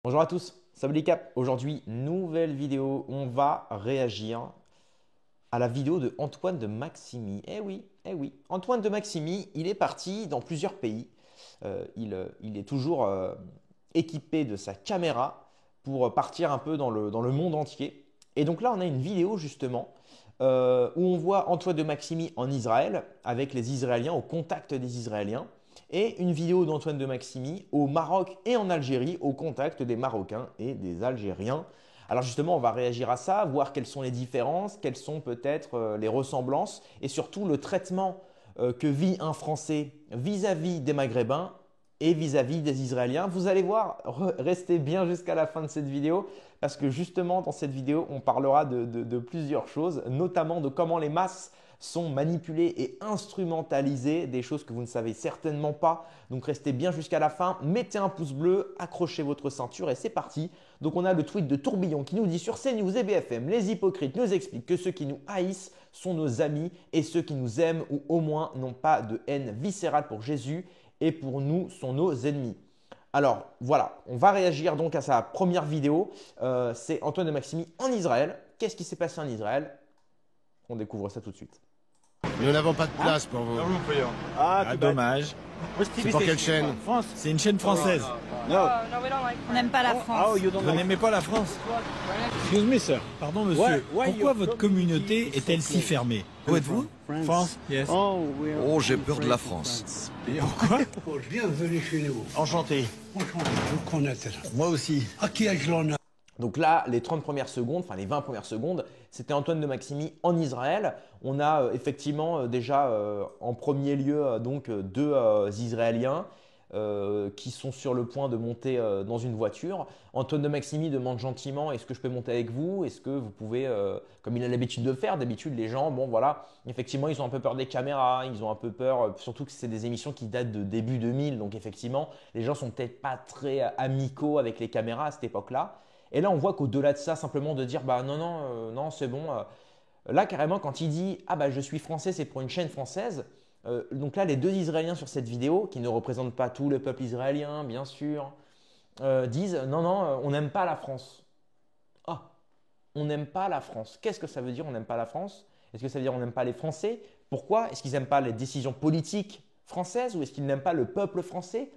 Bonjour à tous, salut les caps. Aujourd'hui, nouvelle vidéo. On va réagir à la vidéo de Antoine de Maximi. Eh oui, eh oui. Antoine de Maximi, il est parti dans plusieurs pays. Il est toujours équipé de sa caméra pour partir un peu dans le monde entier. Et donc là, on a une vidéo justement où on voit Antoine de Maximi en Israël avec les Israéliens, au contact des Israéliens et une vidéo d'Antoine de Maximi au Maroc et en Algérie au contact des Marocains et des Algériens. Alors justement, on va réagir à ça, voir quelles sont les différences, quelles sont peut-être les ressemblances et surtout le traitement que vit un Français vis-à-vis des Maghrébins et vis-à-vis des Israéliens. Vous allez voir, restez bien jusqu'à la fin de cette vidéo parce que justement dans cette vidéo, on parlera de plusieurs choses, notamment de comment les masses sont manipulées et instrumentalisées, des choses que vous ne savez certainement pas. Donc restez bien jusqu'à la fin, mettez un pouce bleu, accrochez votre ceinture et c'est parti. Donc on a le tweet de Tourbillon qui nous dit sur CNews et BFM, les hypocrites nous expliquent que ceux qui nous haïssent sont nos amis et ceux qui nous aiment ou au moins n'ont pas de haine viscérale pour Jésus et pour nous sont nos ennemis. Alors voilà, on va réagir donc à sa première vidéo. C'est Antoine de Maximi en Israël. Qu'est-ce qui s'est passé en Israël? On découvre ça tout de suite. Nous n'avons pas de place pour vous. Ah, dommage. C'est pour quelle chaîne? C'est une chaîne française. On n'aime pas la France. Vous n'aimez pas la France? Excuse me, sir. Pardon, monsieur. Pourquoi votre communauté est-elle si fermée? Où êtes-vous? France? Yes. Oh, j'ai peur de la France. Pourquoi? Bienvenue chez nous. Enchanté. Enchanté de vous connaître. Moi aussi. À qui ai-je l'honneur? Donc là, les 30 premières secondes, enfin les 20 premières secondes, c'était Antoine de Maximi en Israël. On a effectivement déjà en premier lieu donc deux Israéliens qui sont sur le point de monter dans une voiture. Antoine de Maximi demande gentiment: est-ce que je peux monter avec vous? Est-ce que vous pouvez, comme il a l'habitude de faire, d'habitude les gens, bon voilà, effectivement ils ont un peu peur des caméras, ils ont un peu peur, surtout que c'est des émissions qui datent de début 2000, donc effectivement les gens sont peut-être pas très amicaux avec les caméras à cette époque-là. Et là, on voit qu'au-delà de ça, simplement de dire bah non, non, non, c'est bon. Là, carrément, quand il dit ah bah je suis français, c'est pour une chaîne française. Donc là, les deux Israéliens sur cette vidéo, qui ne représentent pas tout le peuple israélien, bien sûr, disent non, non, on n'aime pas la France. Ah, on n'aime pas la France. Qu'est-ce que ça veut dire on n'aime pas la France? Est-ce que ça veut dire on n'aime pas les Français? Pourquoi? Est-ce qu'ils n'aiment pas les décisions politiques françaises ou est-ce qu'ils n'aiment pas le peuple français?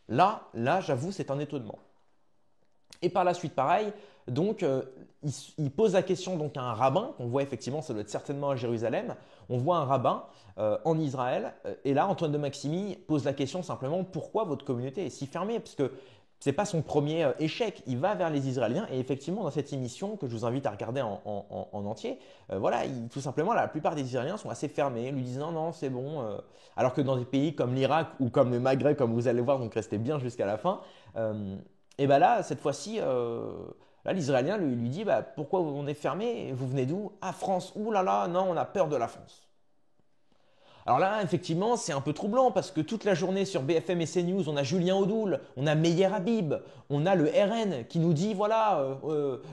Là, j'avoue, c'est un étonnement. Et par la suite, pareil, donc il pose la question donc à un rabbin qu'on voit effectivement, ça doit être certainement à Jérusalem. On voit un rabbin en Israël et là, Antoine de Maximi pose la question simplement: pourquoi votre communauté est si fermée? Parce que ce n'est pas son premier échec. Il va vers les Israéliens et effectivement, dans cette émission que je vous invite à regarder en entier, voilà, tout simplement, la plupart des Israéliens sont assez fermés. Ils lui disent non, non, c'est bon. Alors que dans des pays comme l'Irak ou comme le Maghreb, comme vous allez voir, donc restez bien jusqu'à la fin. Et bien là, cette fois-ci, là, l'Israélien lui dit bah, pourquoi on est fermé? Vous venez d'où? Ah, France. Ouh là là, non, on a peur de la France. Alors là, effectivement, c'est un peu troublant parce que toute la journée sur BFM et CNews, on a Julien Audoul, on a Meyer Habib, on a le RN qui nous dit voilà,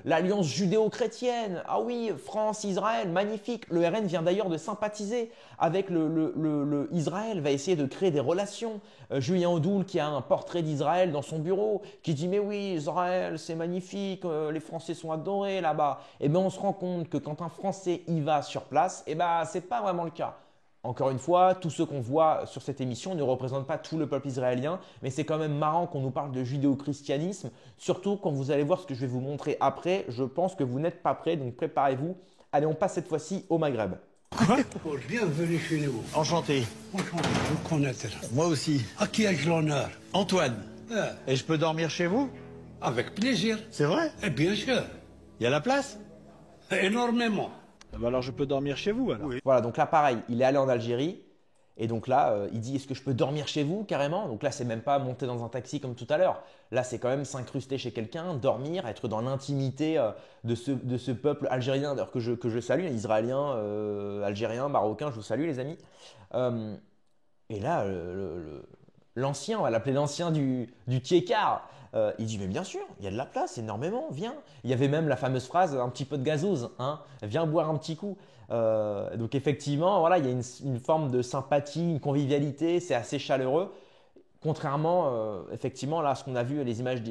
l'alliance judéo-chrétienne. Ah oui, France, Israël, magnifique. Le RN vient d'ailleurs de sympathiser avec le Israël, va essayer de créer des relations. Julien Audoul qui a un portrait d'Israël dans son bureau, qui dit mais oui, Israël, c'est magnifique, les Français sont adorés là-bas. Et bien on se rend compte que quand un Français y va sur place, et ben c'est pas vraiment le cas. Encore une fois, tous ceux qu'on voit sur cette émission ne représentent pas tout le peuple israélien, mais c'est quand même marrant qu'on nous parle de judéo-christianisme, surtout quand vous allez voir ce que je vais vous montrer après. Je pense que vous n'êtes pas prêts, donc préparez-vous. Allez, on passe cette fois-ci au Maghreb. Quoi? Bienvenue chez nous. Enchanté. Enchanté de vous connaître. Moi aussi. À qui ai-je l'honneur? Antoine. Ah, Et je peux dormir chez vous? avec plaisir. C'est vrai? Et bien sûr. Il y a la place? Énormément. Ah bah alors je peux dormir chez vous alors. Voilà, donc là pareil, il est allé en Algérie et donc là il dit est-ce que je peux dormir chez vous carrément? Donc là c'est même pas monter dans un taxi comme tout à l'heure. Là c'est quand même s'incruster chez quelqu'un, dormir, être dans l'intimité de ce peuple algérien d'ailleurs que je salue, israélien, algérien, marocain, je vous salue les amis. Et là l'ancien, on va l'appeler l'ancien du Tiécar. Il dit mais bien sûr, il y a de la place, énormément, viens. Il y avait même la fameuse phrase un petit peu de gazouz, hein, viens boire un petit coup. Donc effectivement, voilà, il y a une forme de sympathie, une convivialité, c'est assez chaleureux. Contrairement, effectivement, là, ce qu'on a vu, les images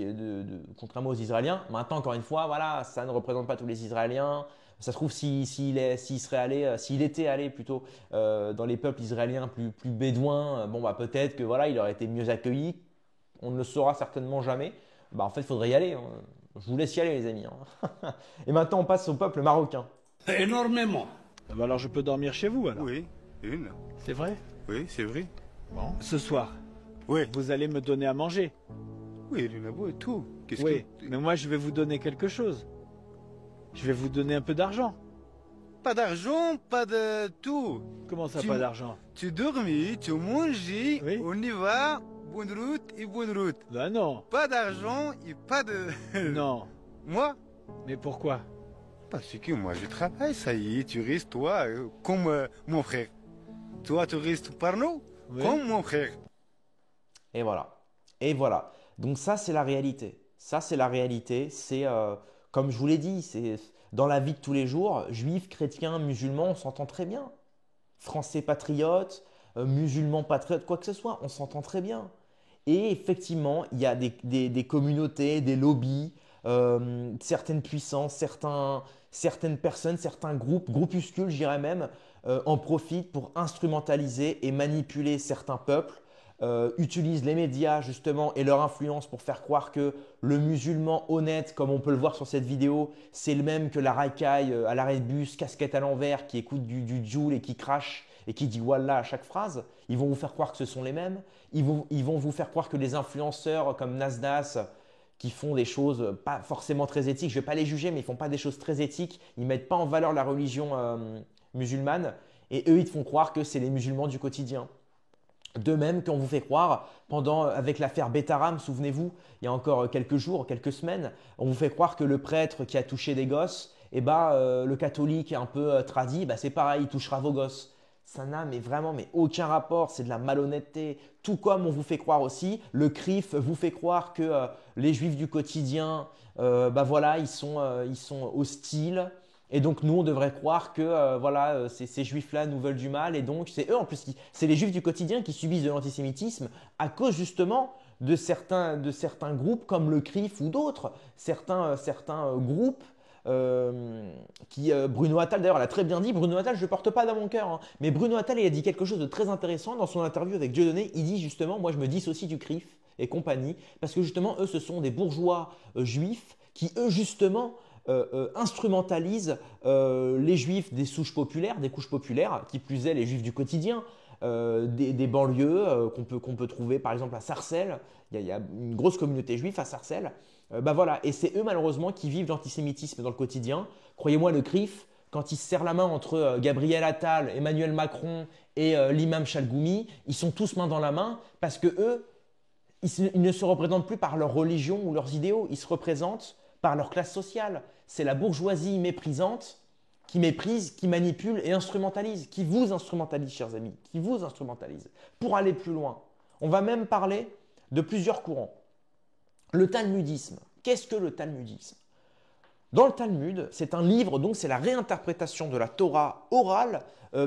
contrairement aux Israéliens, maintenant, encore une fois, voilà, ça ne représente pas tous les Israéliens. Ça se trouve, s'il était allé plutôt dans les peuples israéliens plus bédouins, bon, bah, peut-être que voilà, il aurait été mieux accueilli. On ne le saura certainement jamais. Bah, en fait, il faudrait y aller. Hein. Je vous laisse y aller, les amis. Hein. Et maintenant, on passe au peuple marocain. Énormément. Ah bah alors je peux dormir chez vous alors? Oui, une. C'est vrai? Oui, c'est vrai. Bon. Ce soir, Oui. vous allez me donner à manger? Oui, le nabo et tout. Oui, mais moi je vais vous donner quelque chose. Je vais vous donner un peu d'argent. Pas d'argent, pas de tout. Comment ça, pas d'argent? Tu dormis, tu manges, oui. On y va, bonne route et bonne route. Ben non. Pas d'argent et pas de... Non. Moi? Mais pourquoi? Parce que moi je travaille, ça y est, tu restes toi comme mon frère. Toi tu restes par nous, oui. Comme mon frère. Et voilà. Et voilà. Donc ça, c'est la réalité. Ça, c'est la réalité. C'est, comme je vous l'ai dit, c'est dans la vie de tous les jours, juifs, chrétiens, musulmans, on s'entend très bien. Français patriotes, musulmans patriotes, quoi que ce soit, on s'entend très bien. Et effectivement, il y a des communautés, des lobbies, certaines puissances, certaines personnes, certains groupuscules, je dirais même, en profitent pour instrumentaliser et manipuler certains peuples, utilisent les médias justement et leur influence pour faire croire que le musulman honnête, comme on peut le voir sur cette vidéo, c'est le même que la racaille à l'arrêt de bus, casquette à l'envers, qui écoute du djoul et qui crache et qui dit Wallah à chaque phrase. Ils vont vous faire croire que ce sont les mêmes. Ils vont vous faire croire que les influenceurs comme Nasdaq, qui font des choses pas forcément très éthiques, je ne vais pas les juger, mais ils ne font pas des choses très éthiques, ils ne mettent pas en valeur la religion musulmane, et eux, ils te font croire que c'est les musulmans du quotidien. De même qu'on vous fait croire, avec l'affaire Betaram, souvenez-vous, il y a encore quelques jours, quelques semaines, on vous fait croire que le prêtre qui a touché des gosses, le catholique un peu tradit, c'est pareil, il touchera vos gosses. Ça n'a vraiment aucun rapport, c'est de la malhonnêteté. Tout comme on vous fait croire aussi, le CRIF vous fait croire que les juifs du quotidien, ils sont hostiles. Et donc nous, on devrait croire que ces juifs-là nous veulent du mal. Et donc c'est eux en plus, c'est les juifs du quotidien qui subissent de l'antisémitisme à cause justement de certains groupes comme le CRIF ou d'autres. Certains groupes Bruno Attal d'ailleurs l'a très bien dit. Bruno Attal, je ne porte pas dans mon cœur, hein, mais Bruno Attal il a dit quelque chose de très intéressant dans son interview avec Dieudonné. Il dit justement, moi je me dissocie du CRIF et compagnie, parce que justement eux ce sont des bourgeois juifs qui eux justement instrumentalisent les juifs des couches populaires, qui plus est les juifs du quotidien, des banlieues qu'on peut trouver par exemple à Sarcelles. Il y a une grosse communauté juive à Sarcelles. Voilà. Et c'est eux malheureusement qui vivent l'antisémitisme dans le quotidien. Croyez-moi, le CRIF, quand il se serre la main entre Gabriel Attal, Emmanuel Macron et l'imam Chalgoumi, ils sont tous main dans la main parce que eux, ils ne se représentent plus par leur religion ou leurs idéaux, ils se représentent par leur classe sociale. C'est la bourgeoisie méprisante qui méprise, qui manipule et instrumentalise, qui vous instrumentalise, chers amis, qui vous instrumentalise. Pour aller plus loin, on va même parler de plusieurs courants. Le talmudisme. Qu'est-ce que le talmudisme? Dans le Talmud, c'est un livre, donc c'est la réinterprétation de la Torah orale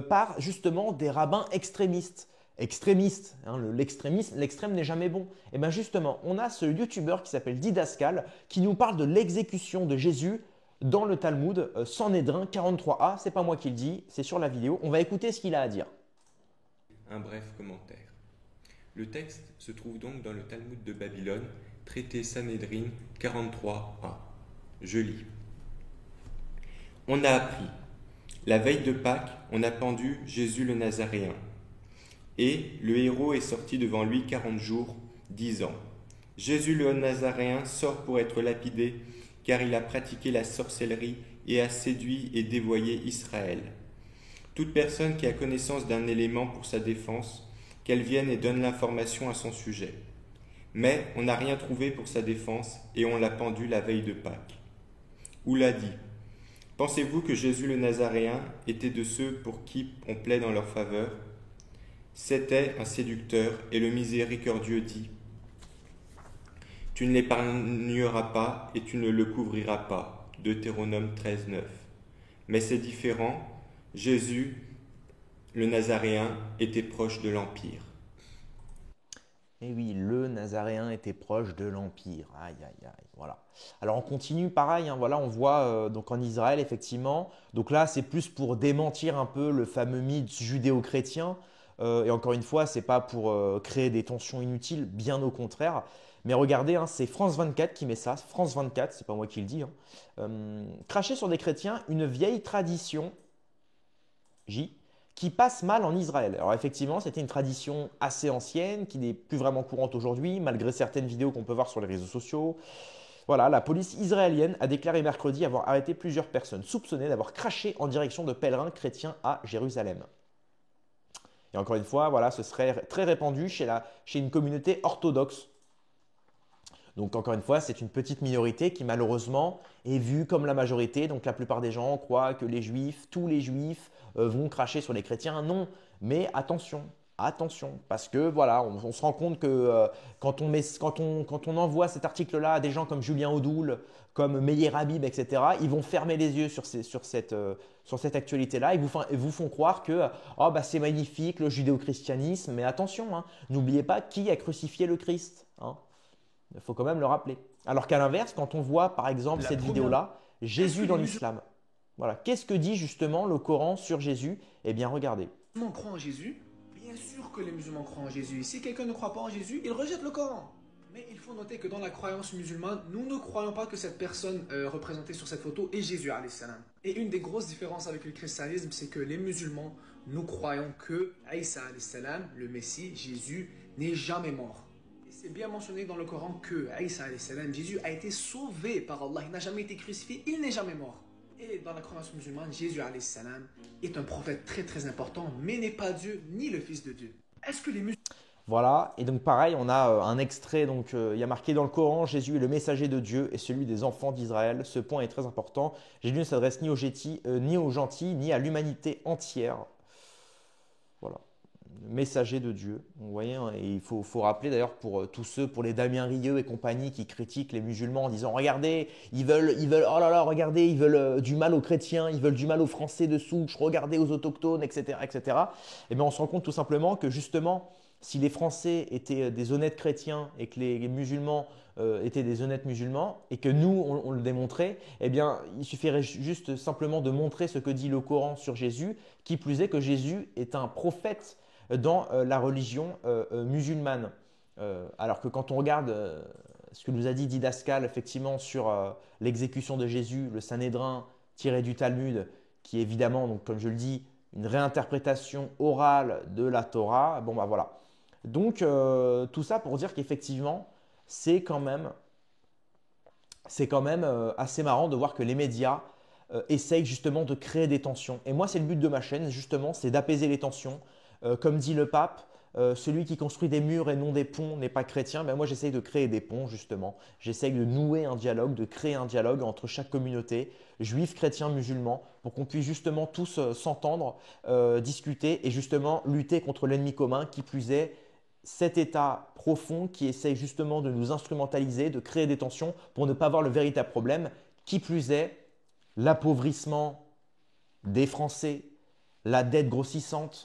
par justement des rabbins extrémistes. Extrémistes, hein, l'extrême n'est jamais bon. Et bien justement, on a ce youtubeur qui s'appelle Didascal qui nous parle de l'exécution de Jésus dans le Talmud, Sanhédrin 43a. C'est pas moi qui le dis, c'est sur la vidéo. On va écouter ce qu'il a à dire. Un bref commentaire. Le texte se trouve donc dans le Talmud de Babylone, traité Sanhédrin 43a. Je lis. On a appris. La veille de Pâques, on a pendu Jésus le Nazaréen. Et le héros est sorti devant lui 40 jours, disant « Jésus le Nazaréen sort pour être lapidé, car il a pratiqué la sorcellerie et a séduit et dévoyé Israël. Toute personne qui a connaissance d'un élément pour sa défense, qu'elle vienne et donne l'information à son sujet. Mais on n'a rien trouvé pour sa défense et on l'a pendu la veille de Pâques. Ou l'a dit. Pensez-vous que Jésus le Nazaréen était de ceux pour qui on plaide en leur faveur? C'était un séducteur et le miséricordieux dit « Tu ne l'épargneras pas et tu ne le couvriras pas. » Deutéronome 13, 9. Mais c'est différent. Jésus, le Nazaréen, était proche de l'Empire. Et oui, le Nazaréen était proche de l'Empire. Aïe, aïe, aïe. Voilà. Alors on continue pareil, hein, voilà, on voit donc en Israël effectivement. Donc là, c'est plus pour démentir un peu le fameux mythe judéo-chrétien. Et encore une fois, c'est pas pour créer des tensions inutiles, bien au contraire. Mais regardez, hein, c'est France 24 qui met ça. France 24, c'est pas moi qui le dis. Hein. Cracher sur des chrétiens, une vieille tradition, qui passe mal en Israël. Alors effectivement, c'était une tradition assez ancienne, qui n'est plus vraiment courante aujourd'hui, malgré certaines vidéos qu'on peut voir sur les réseaux sociaux. Voilà, la police israélienne a déclaré mercredi avoir arrêté plusieurs personnes soupçonnées d'avoir craché en direction de pèlerins chrétiens à Jérusalem. Et encore une fois, voilà, ce serait très répandu chez une communauté orthodoxe. Donc encore une fois, c'est une petite minorité qui malheureusement est vue comme la majorité. Donc la plupart des gens croient que les juifs, tous les juifs vont cracher sur les chrétiens. Non, mais attention, attention, parce que voilà, on se rend compte que quand on envoie cet article-là à des gens comme Julien Audoul, comme Meir Habib, etc., ils vont fermer les yeux sur cette actualité-là. Ils vous font croire que oh, bah, c'est magnifique le judéo-christianisme, mais attention, hein, n'oubliez pas qui a crucifié le Christ. Hein. Il faut quand même le rappeler. Alors qu'à l'inverse, quand on voit par exemple cette vidéo-là, Jésus dans l'islam. Voilà. Qu'est-ce que dit justement le Coran sur Jésus? Eh bien, regardez. Les musulmans croient en Jésus. Bien sûr que les musulmans croient en Jésus. Si quelqu'un ne croit pas en Jésus, il rejette le Coran. Mais il faut noter que dans la croyance musulmane, nous ne croyons pas que cette personne représentée sur cette photo est Jésus alayhi salam. Et une des grosses différences avec le christianisme, c'est que les musulmans, nous croyons que Isa alayhi salam, le Messie, Jésus, n'est jamais mort. C'est bien mentionné dans le Coran que Isa alayhi salam, Jésus a été sauvé par Allah. Il n'a jamais été crucifié, il n'est jamais mort. Et dans la croyance musulmane, Jésus alayhi salam est un prophète très très important, mais n'est pas Dieu ni le Fils de Dieu. Est-ce que les musulmans... Voilà, et donc pareil, on a un extrait, donc il y a marqué dans le Coran, Jésus est le messager de Dieu et celui des enfants d'Israël. Ce point est très important. Jésus ne s'adresse ni aux gentils, ni à l'humanité entière. Voilà. Messager de Dieu, vous voyez, hein, et il faut rappeler d'ailleurs pour tous ceux, pour les Damien Rieu et compagnie qui critiquent les musulmans en disant regardez, ils veulent, oh là là, regardez, ils veulent du mal aux chrétiens, ils veulent du mal aux Français de souche, regardez aux autochtones, etc., etc. Et bien on se rend compte tout simplement que justement, si les Français étaient des honnêtes chrétiens et que les musulmans étaient des honnêtes musulmans et que nous on le démontrait, eh bien il suffirait juste simplement de montrer ce que dit le Coran sur Jésus, qui plus est que Jésus est un prophète dans la religion musulmane. Alors que quand on regarde ce que nous a dit Didascal effectivement sur l'exécution de Jésus, le Sanhédrin tiré du Talmud, qui est évidemment, donc, comme je le dis, une réinterprétation orale de la Torah, bon bah voilà. Donc tout ça pour dire qu'effectivement, c'est quand même assez marrant de voir que les médias essayent justement de créer des tensions. Et moi, c'est le but de ma chaîne, justement, c'est d'apaiser les tensions. Comme dit le pape, celui qui construit des murs et non des ponts n'est pas chrétien. Ben moi, j'essaye de créer des ponts, justement. J'essaye de nouer un dialogue, de créer un dialogue entre chaque communauté, juifs, chrétiens, musulmans, pour qu'on puisse justement tous s'entendre, discuter et justement lutter contre l'ennemi commun, qui plus est cet État profond qui essaye justement de nous instrumentaliser, de créer des tensions pour ne pas voir le véritable problème, qui plus est l'appauvrissement des Français, la dette grossissante,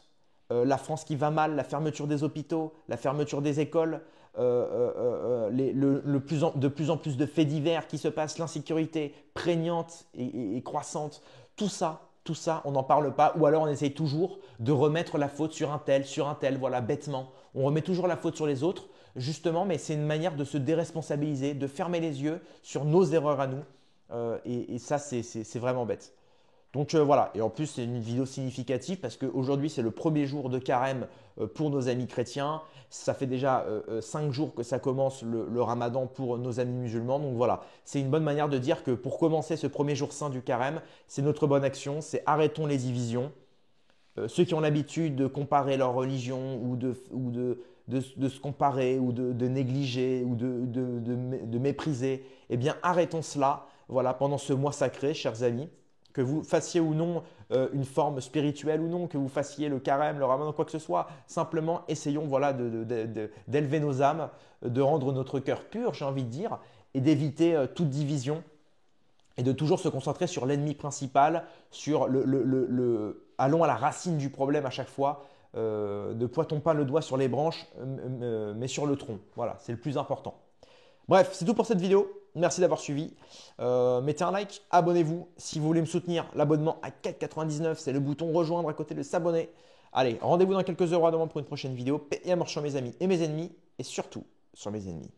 la France qui va mal, la fermeture des hôpitaux, la fermeture des écoles, de plus en plus de faits divers qui se passent, l'insécurité prégnante et croissante, tout ça, on n'en parle pas, ou alors on essaye toujours de remettre la faute sur un tel, voilà, bêtement. On remet toujours la faute sur les autres, justement, mais c'est une manière de se déresponsabiliser, de fermer les yeux sur nos erreurs à nous, et ça, c'est vraiment bête. Donc voilà, et en plus c'est une vidéo significative parce qu'aujourd'hui c'est le premier jour de carême pour nos amis chrétiens. Ça fait déjà 5 jours que ça commence le ramadan pour nos amis musulmans. Donc voilà, c'est une bonne manière de dire que pour commencer ce premier jour saint du carême, c'est notre bonne action, c'est arrêtons les divisions. Ceux qui ont l'habitude de comparer leur religion ou de se comparer ou de négliger ou de mépriser, eh bien arrêtons cela, voilà, pendant ce mois sacré, chers amis. Que vous fassiez ou non une forme spirituelle ou non, que vous fassiez le carême, le ramadan, quoi que ce soit, simplement essayons voilà, d'élever nos âmes, de rendre notre cœur pur, j'ai envie de dire, et d'éviter toute division et de toujours se concentrer sur l'ennemi principal, sur allons à la racine du problème à chaque fois, Ne pointons pas le doigt sur les branches, mais sur le tronc. Voilà, c'est le plus important. Bref, c'est tout pour cette vidéo. Merci d'avoir suivi. Mettez un like, abonnez-vous. Si vous voulez me soutenir, l'abonnement à 4,99 €, c'est le bouton rejoindre à côté de s'abonner. Allez, rendez-vous dans quelques heures à demain pour une prochaine vidéo. Paix et amour sur mes amis et mes ennemis, et surtout sur mes ennemis.